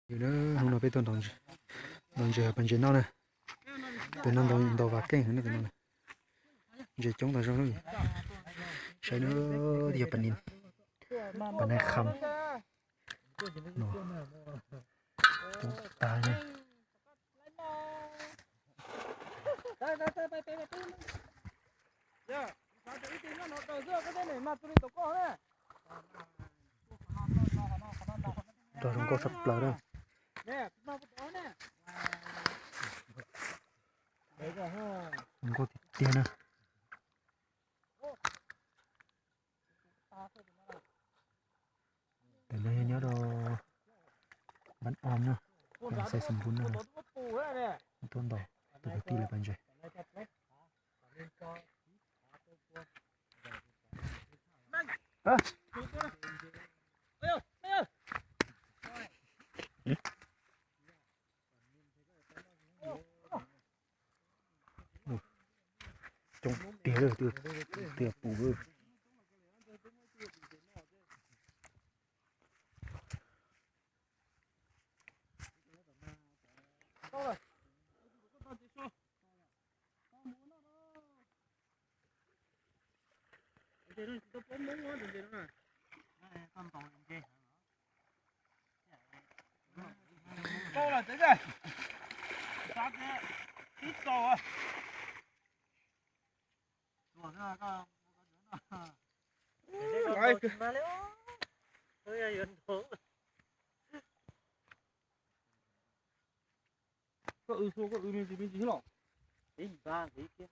อยู่เนอะห้องนอนไปต้นตอนเจอปัญญาเนาะนะเป็นนอนตอนว่าเก่งนะเป็นนอนเจอจงตอนช่วงนี้ใช้เนอะเดียวปันนินปันในคำเนาะตายเนี่ย rồi không có sắp lại đâu không có thịt tiền à để đây nhớ đồ bắn om nữa đang xây sầm bún nữa tôn đỏ từ cái tì là bắn gì à trông tía rồi tía bù rồi câu là thế này sát thế ít câu à rồi ra ra có số có mình chỉ lọ tí ba tí kia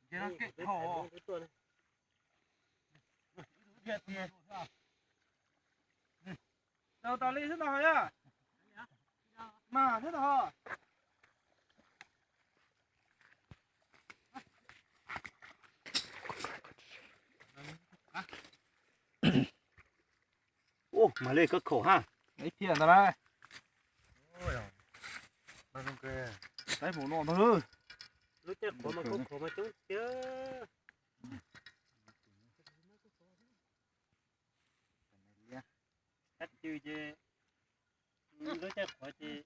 cái thỏ đâu tao lấy thế nào nhá mà thế nào ô mà lên cất khổ ha lấy tiền ra đây mà không kê đấy bổ nọ thôi lúc trước khổ mà cũng khổ mà chút chứ cách chưa chứ lúc trước khổ chứ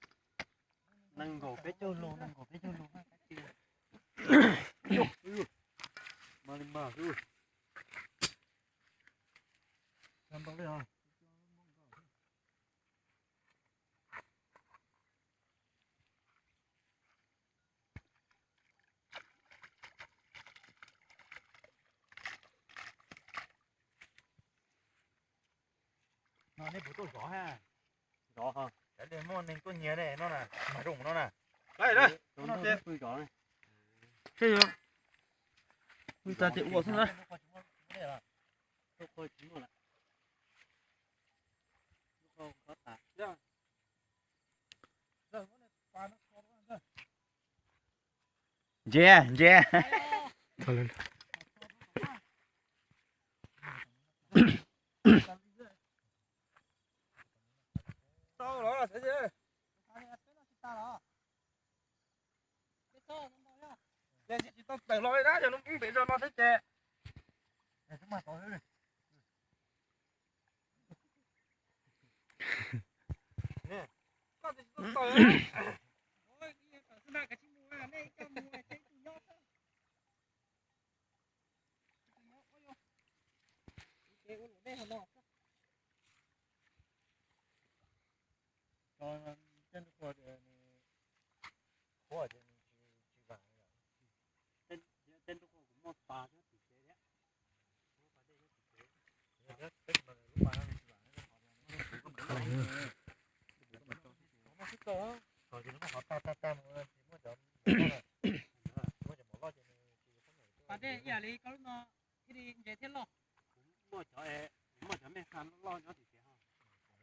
năng gỗ cái chỗ lô ha cách chưa mà lên mà thôi làm bằng đây rồi nó này bố tôi gió ha rõ ha cái này món này có nhiều này nó nè mà rụng nó nè đây đây nó sẽ tôi rõ này thế rồi người ta chỉ uống xong rồi tôi coi chín rồi không có tạ dạ yeah yeah thôi lên sau đó là thế chứ chị tao tẩy lôi đó cho nó cũng bị cho nó thấy chè để chúng mày tối đi nè con thì tao tẩy ôi cái tao xin cái chim mua này cái mua cái chim nhóc cái uống đây hả nó còn trên của của trên chỉ vàng trên của cũng một bà nữa thì thế đấy bà đây giờ lấy có nó thì đi về thế lo mua cho mẹ khăn lo nó thì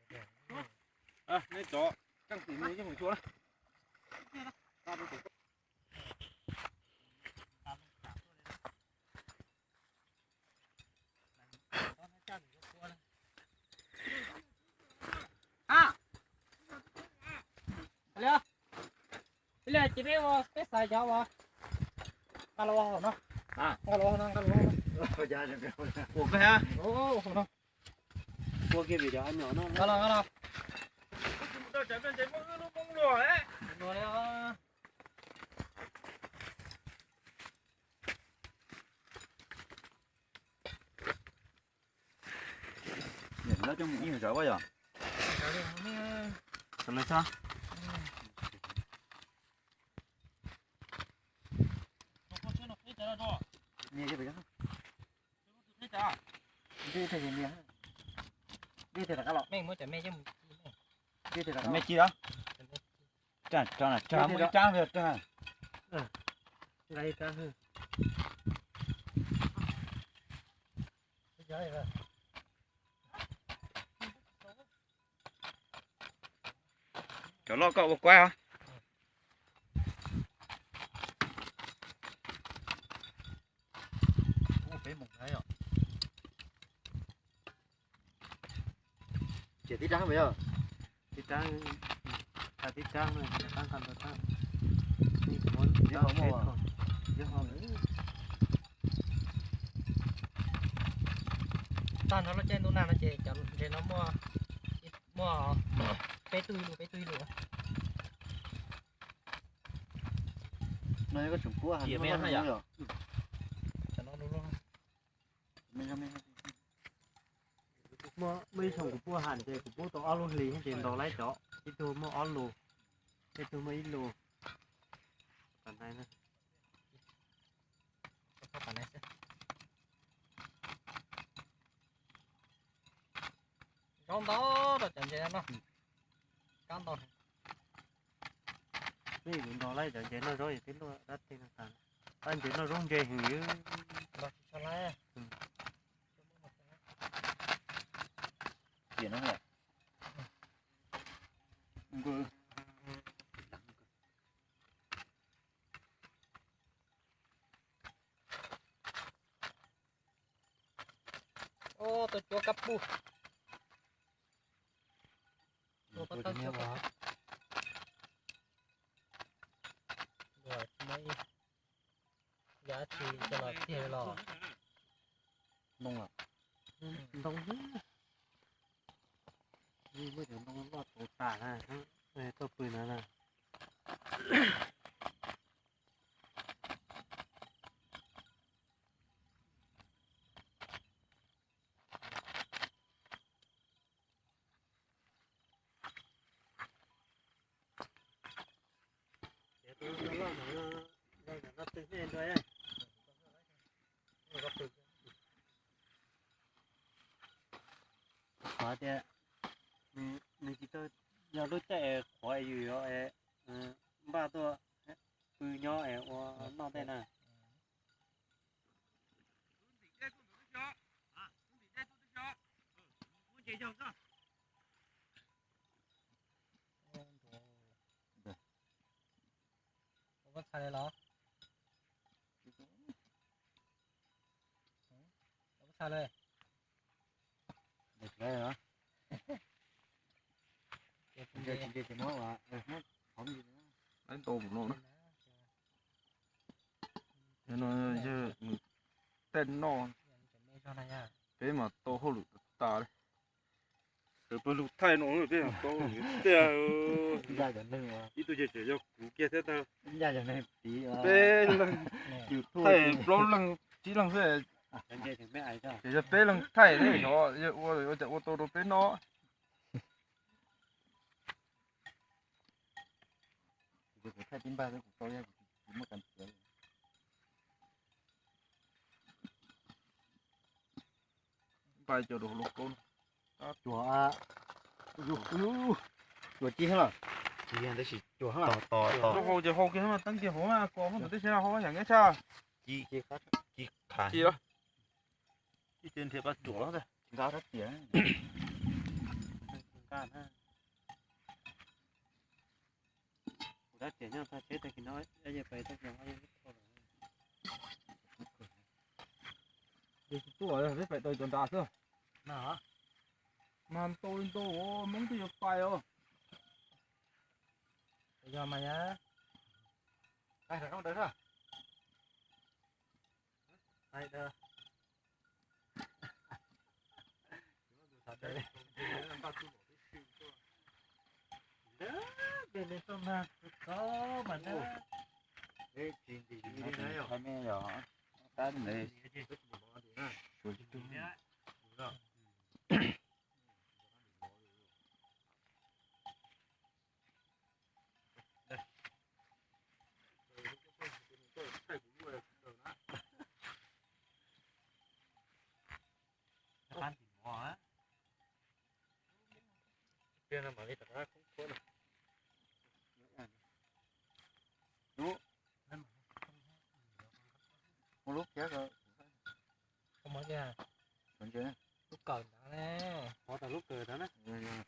thế ha à nên chó căng tỉ mấy cái một chỗ à alo bây giờ chị biết cái xài cho bà lo nó cái lỗ nó Ủa phải ha? ô không đâu Qua kia bị đó nhỏ nó. cái lỗ Tao chạy bên chạy mông nó mông rồi ấy. rồi nó trong một nhiều rõ quá giờ. Sao lại sao? Nghe cái gì đó. Đi thì gì đi thì là cái lọ. mình mới chạy mẹ chứ Đi thì là Mẹ chi đó? Chà, chà mới chán rồi chà. Đây ta hư. Chỗ lo cậu quay hả? Phải một cái rồi. Chỉ tí trắng vậy à? Thì trang thì trang này, trang cần trang. Đi muốn Đi không mua à? Đi không nữa. tao nó trên tu nào nó chạy chọn chạy nó mua bé tươi luôn Nó có sủng cua hả? Chỉ mấy hay à? cho nó đúng không Mình Mua mấy thùng của bua hàn thì của bua to alo lì hay tiền đó lấy chó. Cái tôi mua alo. Cái tôi mua ít lô. Còn này nữa. có phải này con đó rồi chạy chạy nó con đó Mấy cũng đó lấy cho nó rồi cái nó đắt tiền là anh chỉ nó rong dê hình như rồi cho lấy tiền nó vậy. ô tôi chúa cắp bu chúa Tôi bắt nghe chúa quá. rồi mấy giá trị cho là tiền lò Mông à? đông hết. Như bây giờ nó lọt tổ tả này, này tôi quỳ nó này. Khó thế. Mình chỉ tôi giờ lúc chạy khỏi gì rồi, ba tôi từ nhỏ ấy, nó thế này. có xài lò có xàiเลย Được đấy hả? Chơi Chơi thì nó là không gì nữa. đánh tô một nồi nó chứ tên nó cho này nha thế mà tô hô lụt ta đấy Từ bữa lúc thay nó rồi bây giờ tôi Ra cho nên mà. ít tôi chơi cho cú kia thế ta. Ra cho nên tí. bé lần Chịu thua. thay lâu lần chỉ lần thế Anh chơi thì mấy ai sao? chỉ cho bé lần thay thế cho ô tô đồ bé nó Được thay tin ba cái của tôi chỉ một cần tiền. vài chỗ đồ lục luôn Chùa chùa chi hả? Thì anh đấy chỉ chùa hả? nó hồ giờ hồ kia mà tăng kia hồ mà có không thể nào hồ chẳng nghe sao Chi khác. chi đó Chỉ tiền thì bắt chùa thôi. Ra rất tiền. Can ha. Đã tiền nhau ta chết thì nói, bây giờ phải tất cả ai thì tuổi rồi phải tôi chuẩn ta chưa nào mà tôi muốn thì phải không bây giờ mày nhá Ai phải không tới rồi. Hay đó. Bên đây tôi mà có mà nó Đấy, hai mẹ nhỏ ta này rồi tu ăn thịt bò á. Kia là mà đi tập ra không có được. một lúc chết rồi Không mới nha. còn chưa Lúc cờ đó nè. Có tao lúc cờ đó nè.